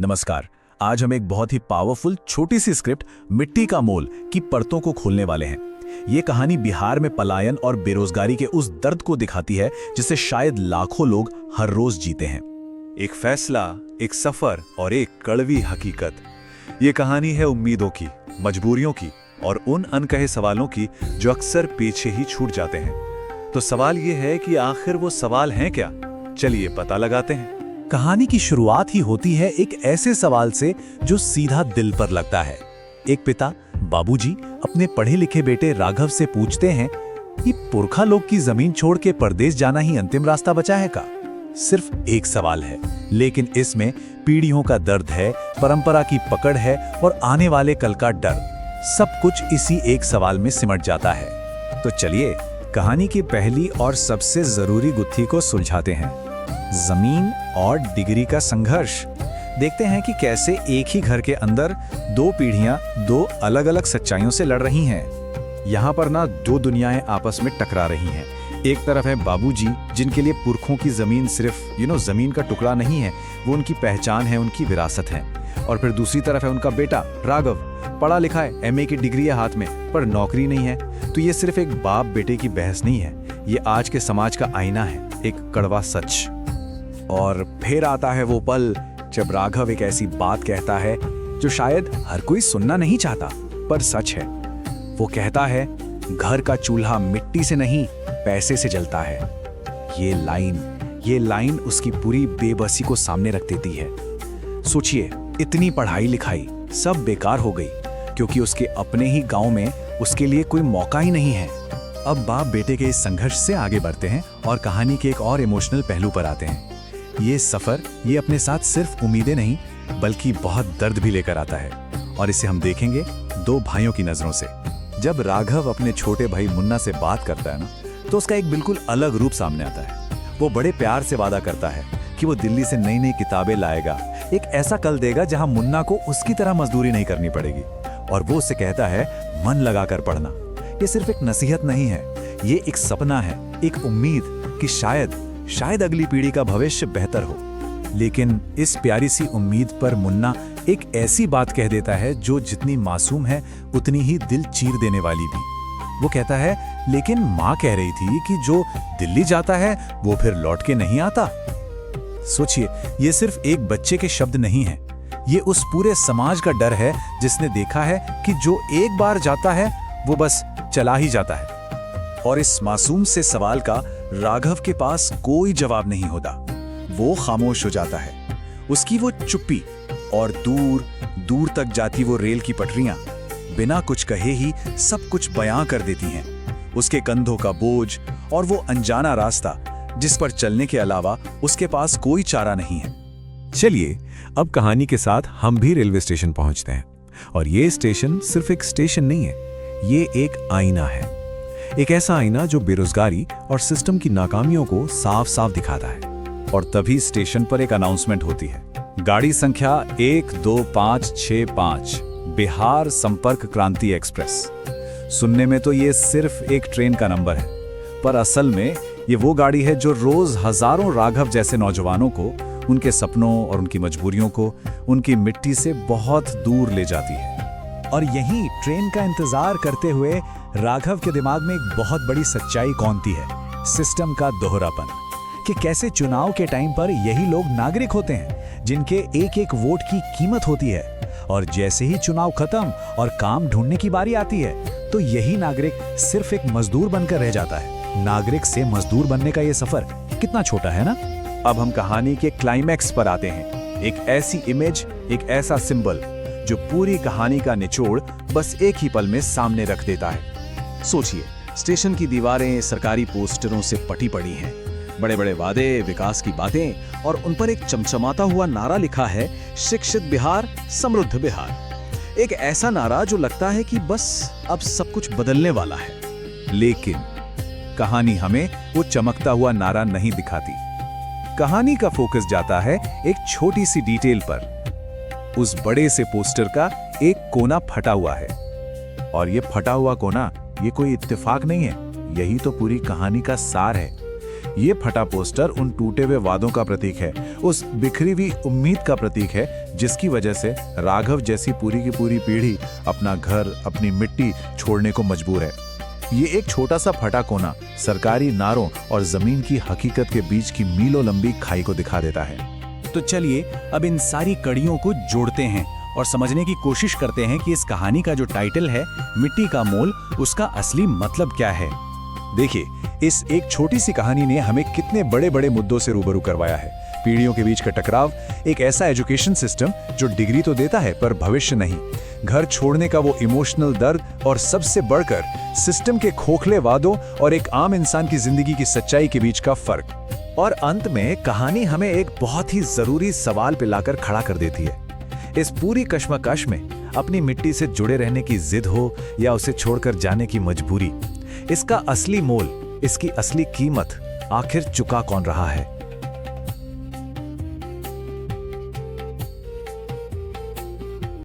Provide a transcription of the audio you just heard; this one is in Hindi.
नमस्कार। आज हम एक बहुत ही पावरफुल छोटी सी स्क्रिप्ट मिट्टी का मोल की परतों को खोलने वाले हैं। ये कहानी बिहार में पलायन और बेरोजगारी के उस दर्द को दिखाती है जिसे शायद लाखों लोग हर रोज जीते हैं। एक फैसला, एक सफर और एक कड़वी हकीकत। ये कहानी है उम्मीदों की, मजबूरियों की और उन अनकहे सवालों की जो अक्सर पीछे ही छूट जाते हैं। तो सवाल ये है कि आखिर वो सवाल हैं क्या? चलिए पता लगाते हैं। कहानी की शुरुआत ही होती है एक ऐसे सवाल से जो सीधा दिल पर लगता है। एक पिता बाबूजी अपने पढ़े लिखे बेटे राघव से पूछते हैं कि पुरखा लोग की जमीन छोड़ के परदेश जाना ही अंतिम रास्ता बचा है का? सिर्फ एक सवाल है, लेकिन इसमें पीढ़ियों का दर्द है, परंपरा की पकड़ है और आने वाले कल का डर। सब कुछ इसी एक सवाल में सिमट जाता है। तो चलिए कहानी की पहली और सबसे जरूरी गुत्थी को सुलझाते हैं, जमीन और डिग्री का संघर्ष। देखते हैं कि कैसे एक ही घर के अंदर दो पीढ़ियां दो अलग अलग सच्चाइयों से लड़ रही हैं। यहाँ पर ना दो दुनियाएं आपस में टकरा रही हैं। एक तरफ है बाबूजी, जिनके लिए पुरखों की जमीन सिर्फ जमीन का टुकड़ा नहीं है, वो उनकी पहचान है, उनकी विरासत है। और फिर दूसरी तरफ है उनका बेटा राघव, पढ़ा लिखा है, एमए की डिग्री है हाथ में, पर नौकरी नहीं है। तो ये सिर्फ एक बाप बेटे की बहस नहीं है, ये आज के समाज का आईना है, एक कड़वा सच। और फिर आता है वो पल जब राघव एक ऐसी बात कहता है जो शायद हर कोई सुनना नहीं चाहता, पर सच है। वो कहता है, घर का चूल्हा मिट्टी से नहीं पैसे से जलता है। ये लाइन उसकी पूरी बेबसी को सामने रख देती है। सोचिए, इतनी पढ़ाई लिखाई सब बेकार हो गई क्योंकि उसके अपने ही गांव में उसके लिए कोई मौका ही नहीं है। अब बाप बेटे के इस संघर्ष से आगे बढ़ते हैं और कहानी के एक और इमोशनल पहलू पर आते हैं। ये सफर ये अपने साथ सिर्फ उम्मीदें नहीं बल्कि बहुत दर्द भी लेकर आता है, और इसे हम देखेंगे दो भाइयों की नजरों से। जब राघव अपने छोटे भाई मुन्ना से बात करता है ना, तो उसका एक बिल्कुल अलग रूप सामने आता है। वो बड़े प्यार से वादा करता है कि वो दिल्ली से नई नई किताबें लाएगा, एक ऐसा कल देगा जहां मुन्ना को उसकी तरह मजदूरी नहीं करनी पड़ेगी। और वो उससे कहता है, मन लगाकर पढ़ना। ये सिर्फ एक नसीहत नहीं है, ये एक सपना है, एक उम्मीद कि शायद अगली पीढ़ी का भविष्य बेहतर हो। लेकिन इस प्यारी सी उम्मीद पर मुन्ना एक ऐसी बात कह देता है जो जितनी मासूम है उतनी ही दिल चीर देने वाली भी। वो कहता है, लेकिन माँ कह रही थी कि जो दिल्ली जाता है वो फिर लौट के नहीं आता। सोचिए, ये सिर्फ एक बच्चे के शब्द नहीं है, ये उस पूरे समाज का डर है जिसने देखा है कि जो एक बार जाता है वो बस चला ही जाता है। और इस मासूम से सवाल का राघव के पास कोई जवाब नहीं होता। वो खामोश हो जाता है। उसकी वो चुप्पी और दूर दूर तक जाती वो रेल की पटरियां बिना कुछ कहे ही सब कुछ बयां कर देती हैं। उसके कंधों का बोझ और वो अनजाना रास्ता जिस पर चलने के अलावा उसके पास कोई चारा नहीं है। चलिए अब कहानी के साथ हम भी रेलवे स्टेशन पहुंचते हैं। और ये स्टेशन सिर्फ एक स्टेशन नहीं है, ये एक आईना है। एक ऐसा आईना जो बेरोजगारी और सिस्टम की नाकामियों को साफ साफ दिखाता है। और तभी स्टेशन पर एक अनाउंसमेंट होती है, गाड़ी संख्या 12565 बिहार संपर्क क्रांति एक्सप्रेस। सुनने में तो ये सिर्फ एक ट्रेन का नंबर है, पर असल में ये वो गाड़ी है जो रोज हजारों राघव जैसे नौजवानों को, उनके सपनों और उनकी मजबूरियों को उनकी मिट्टी से बहुत दूर ले जाती है। और यही ट्रेन का इंतजार करते हुए राघव के दिमाग में एक बहुत बड़ी सच्चाई कौंधती है, सिस्टम का दोहरापन। कि कैसे चुनाव के टाइम पर यही लोग नागरिक होते हैं जिनके एक एक वोट की कीमत होती है, और जैसे ही चुनाव खत्म और काम ढूंढने की बारी आती है तो यही नागरिक सिर्फ एक मजदूर बनकर रह जाता है। नागरिक से मजदूर बनने का ये सफर कितना छोटा है ना। अब हम कहानी के क्लाइमैक्स पर आते हैं। एक ऐसी इमेज, एक ऐसा सिंबल जो पूरी कहानी का निचोड़ बस एक ही पल में सामने रख देता है। सोचिए, स्टेशन की दीवारें सरकारी पोस्टरों से पटी पड़ी हैं, बड़े बड़े वादे, विकास की बातें, और उन पर एक चमचमाता हुआ नारा लिखा है, शिक्षित बिहार, समृद्ध बिहार। एक ऐसा नारा जो लगता है कि बस अब सब कुछ बदलने वाला है। लेकिन कहानी हमें वो चमकता हुआ नारा नहीं दिखाती। कहानी का फोकस जाता है एक छोटी सी डिटेल पर। उस बड़े से पोस्टर का एक कोना फटा हुआ है, और ये फटा हुआ कोना ये कोई इत्तेफाक नहीं है, यही तो पूरी कहानी का सार है। ये फटा पोस्टर उन टूटे हुए वादों का प्रतीक है, उस बिखरी हुई उम्मीद का प्रतीक है जिसकी वजह से राघव जैसी पूरी की पूरी पीढ़ी अपना घर, अपनी मिट्टी छोड़ने को मजबूर है। ये एक छोटा सा फटा कोना सरकारी नारों और जमीन की हकीकत के बीच की मीलों लंबी खाई को दिखा देता है। तो चलिए अब इन सारी कड़ियों को जोड़ते हैं और समझने की कोशिश करते हैं कि इस कहानी का जो टाइटल है मिट्टी का मोल, उसका असली मतलब क्या है। देखिए, इस एक छोटी सी कहानी ने हमें कितने बड़े बड़े मुद्दों से रूबरू करवाया है। पीढ़ियों के बीच का टकराव, एक ऐसा एजुकेशन सिस्टम जो डिग्री तो देता है पर भविष्य नहीं, घर छोड़ने का वो इमोशनल दर्द, और सबसे बढ़कर सिस्टम के खोखले वादों और एक आम इंसान की जिंदगी की सच्चाई के बीच का फर्क। और अंत में कहानी हमें एक बहुत ही जरूरी सवाल पे लाकर खड़ा कर देती है। इस पूरी कश्मकश में अपनी मिट्टी से जुड़े रहने की जिद हो या उसे छोड़कर जाने की मजबूरी, इसका असली मोल, इसकी असली कीमत आखिर चुका कौन रहा है।